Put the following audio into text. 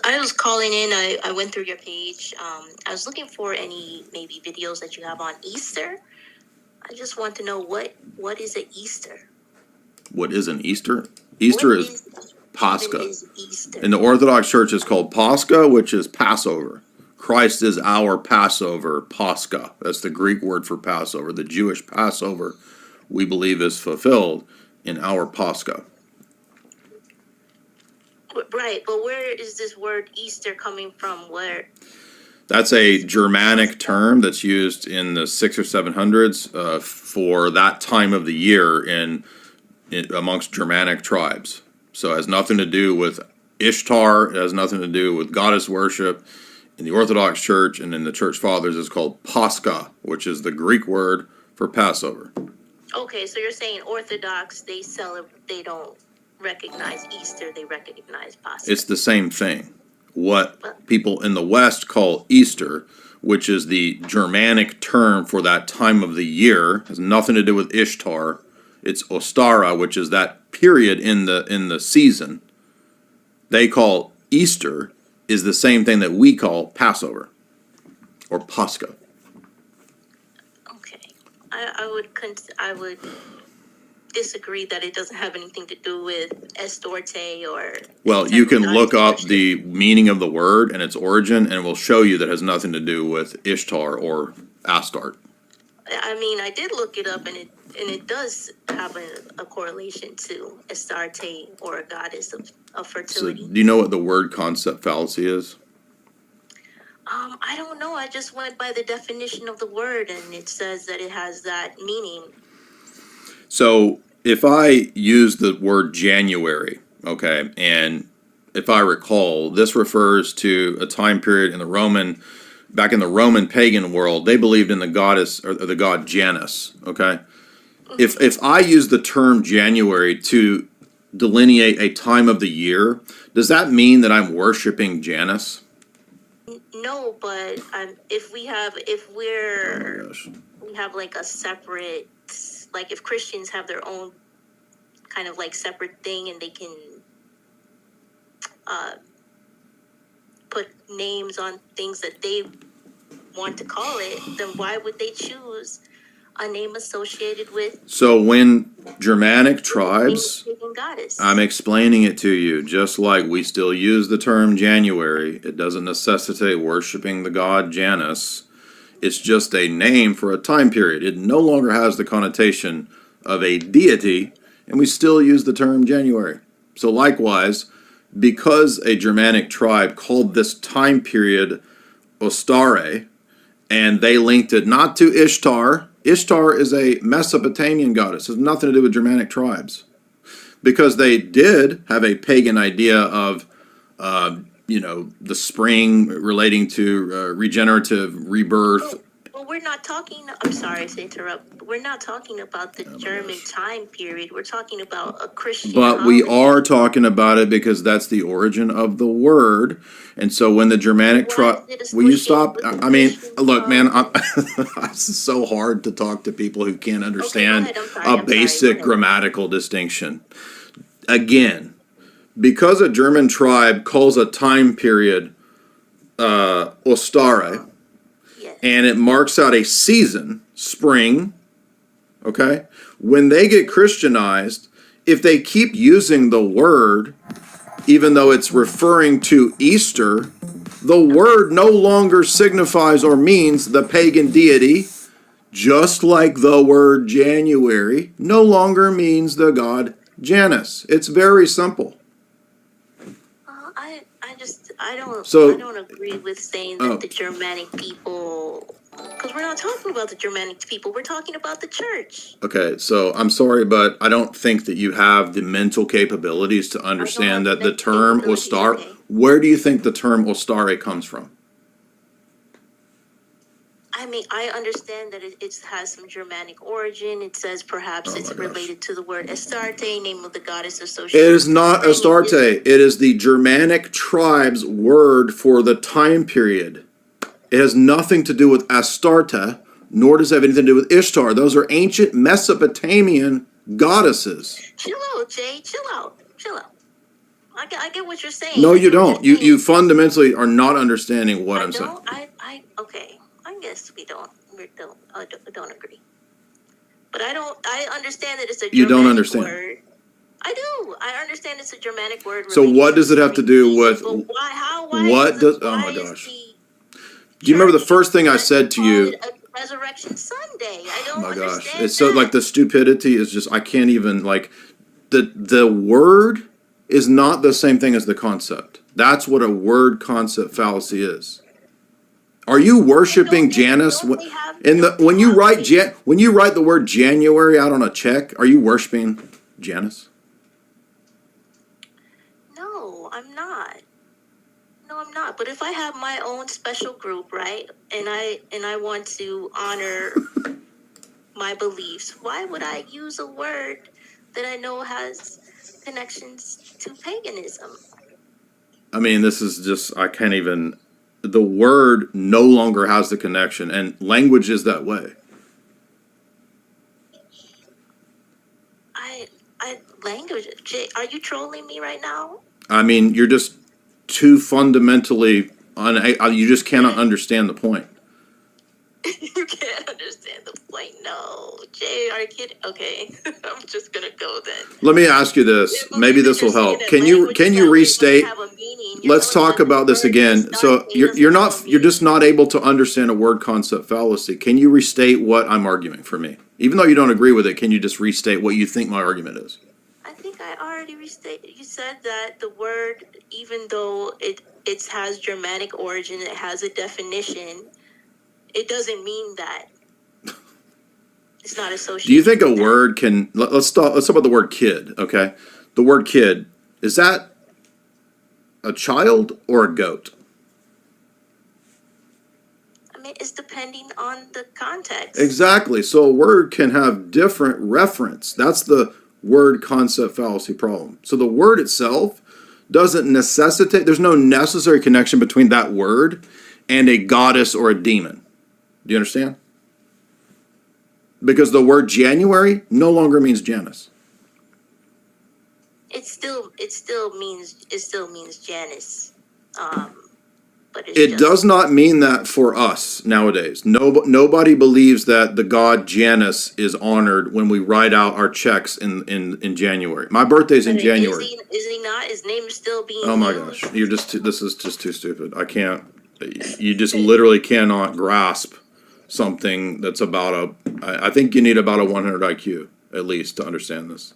I was calling in. I went through your page. I was looking for any maybe videos that you have on Easter. I just want to know what is an Easter? What is an Easter? What Easter is is even Pascha. is Easter? In the Orthodox Church, it's called Pascha, which is Passover. Christ is our Passover, Pascha. That's the Greek word for Passover. The Jewish Passover, we believe, is fulfilled in our Pascha. Right, but where is this word Easter coming from? Where? That's a Germanic term that's used in the 600s or 700s for that time of the year in amongst Germanic tribes. So it has nothing to do with Ishtar. It has nothing to do with goddess worship. In the Orthodox Church and in the Church Fathers, it's called Pascha, which is the Greek word for Passover. Okay, so you're saying Orthodox, they don't recognize Easter, they recognize Pascha. It's the same thing. What people in the West call Easter, which is the Germanic term for that time of the year, has nothing to do with Ishtar. It's Ostara, which is that period in the season. They call Easter is the same thing that we call Passover or Pascha. Okay, I would disagree that it doesn't have anything to do with Estorte or. Well, you can look up the meaning of the word and its origin, and it will show you that it has nothing to do with Ishtar or Astarte. I mean, I did look it up, and it does have a correlation to Astarte, or a goddess of fertility. So, do you know what the word concept fallacy is? I don't know. I just went by the definition of the word, and it says that it has that meaning. So, if I use the word January, okay, and if I recall, this refers to a time period in back in the Roman pagan world, they believed in the goddess or the god Janus, okay? Mm-hmm. If I use the term January to delineate a time of the year, does that mean that I'm worshiping Janus? No, but if we have like a separate, like if Christians have their own kind of like separate thing, and they can put names on things that they want to call it, then why would they choose a name associated with? So when Germanic tribes, I'm explaining it to you, just like we still use the term January, it doesn't necessitate worshiping the god Janus. It's just a name for a time period. It no longer has the connotation of a deity, and we still use the term January. So likewise, because a Germanic tribe called this time period Ostare, and they linked it not to Ishtar. Ishtar is a Mesopotamian goddess. It has nothing to do with Germanic tribes. Because they did have a pagan idea of, the spring relating to regenerative rebirth. Well, we're not talking, I'm sorry to interrupt. We're not talking about the German time period. We're talking about a Christian But we are talking about it because that's the origin of the word. And so when the Germanic tribe, will you stop? I mean, look, man, it's so hard to talk to people who can't understand a basic grammatical distinction. Again, because a German tribe calls a time period Ostare, and it marks out a season, spring, okay? When they get Christianized, if they keep using the word, even though it's referring to Easter, the word no longer signifies or means the pagan deity, just like the word January no longer means the god Janus. It's very simple. I don't agree with saying that the Germanic people, because we're not talking about the Germanic people, we're talking about the church. Okay, so I'm sorry, but I don't think that you have the mental capabilities to understand that the term Ostare, where do you think the term Ostare comes from? I mean, I understand that it has some Germanic origin. It says perhaps it's related to the word Astarte, name of the goddess associated. It is not Astarte. It is the Germanic tribe's word for the time period. It has nothing to do with Astarte, nor does it have anything to do with Ishtar. Those are ancient Mesopotamian goddesses. Chill out, Jay. Chill out. I get what you're saying. No, I you get what don't. you're You saying. fundamentally are not understanding what I I'm saying. don't. Okay. I guess we don't agree. But I understand that it's a You don't Germanic understand. word. I do. I understand it's a Germanic word. So Relating what to does it have to do peace, with but why? How? what does? Oh Why my is gosh! the Do you remember the church first thing I doesn't said to call it you? a Resurrection Sunday? I Oh don't my gosh! understand It's so like that. the stupidity is just I can't even like the word is not the same thing as the concept. That's what a word concept fallacy is. Are you worshiping Janus Don't they have? in the Don't they have? when you write the word January out on a check? Are you worshiping Janus? No, I'm not. No, I'm not. But if I have my own special group, right, and I want to honor my beliefs, why would I use a word that I know has connections to paganism? I mean, this is just I can't even. The word no longer has the connection, and language is that way. Language. Jay, are you trolling me right now? I mean, you're just too fundamentally you just cannot understand the point. You can't understand the point. No, Jay, are you kidding? Okay, I'm just gonna go then. Let me ask you this. Maybe this will help. Can you restate? Have a meaning. Let's talk about this again. So you're just not able to understand a word concept fallacy. Can you restate what I'm arguing for me? Even though you don't agree with it, can you just restate what you think my argument is? I think I already restated. You said that the word, even though it has Germanic origin, it has a definition. It doesn't mean that. It's not associated. Do you think a word can? Let's talk about the word kid. Okay, the word kid, is that a child or a goat? I mean, it's depending on the context. Exactly. So a word can have different reference. That's the word concept fallacy problem. So the word itself doesn't necessitate, there's no necessary connection between that word and a goddess or a demon. Do you understand? Because the word January no longer means Janus. It still means Janus. But it does not mean that for us nowadays. Nobody believes that the god Janus is honored when we write out our checks in January. My birthday's in January. Is he not? His name is still being Oh my used. gosh, this is just too stupid. I can't. You just literally cannot grasp something that's about I think you need about a 100 IQ at least to understand this.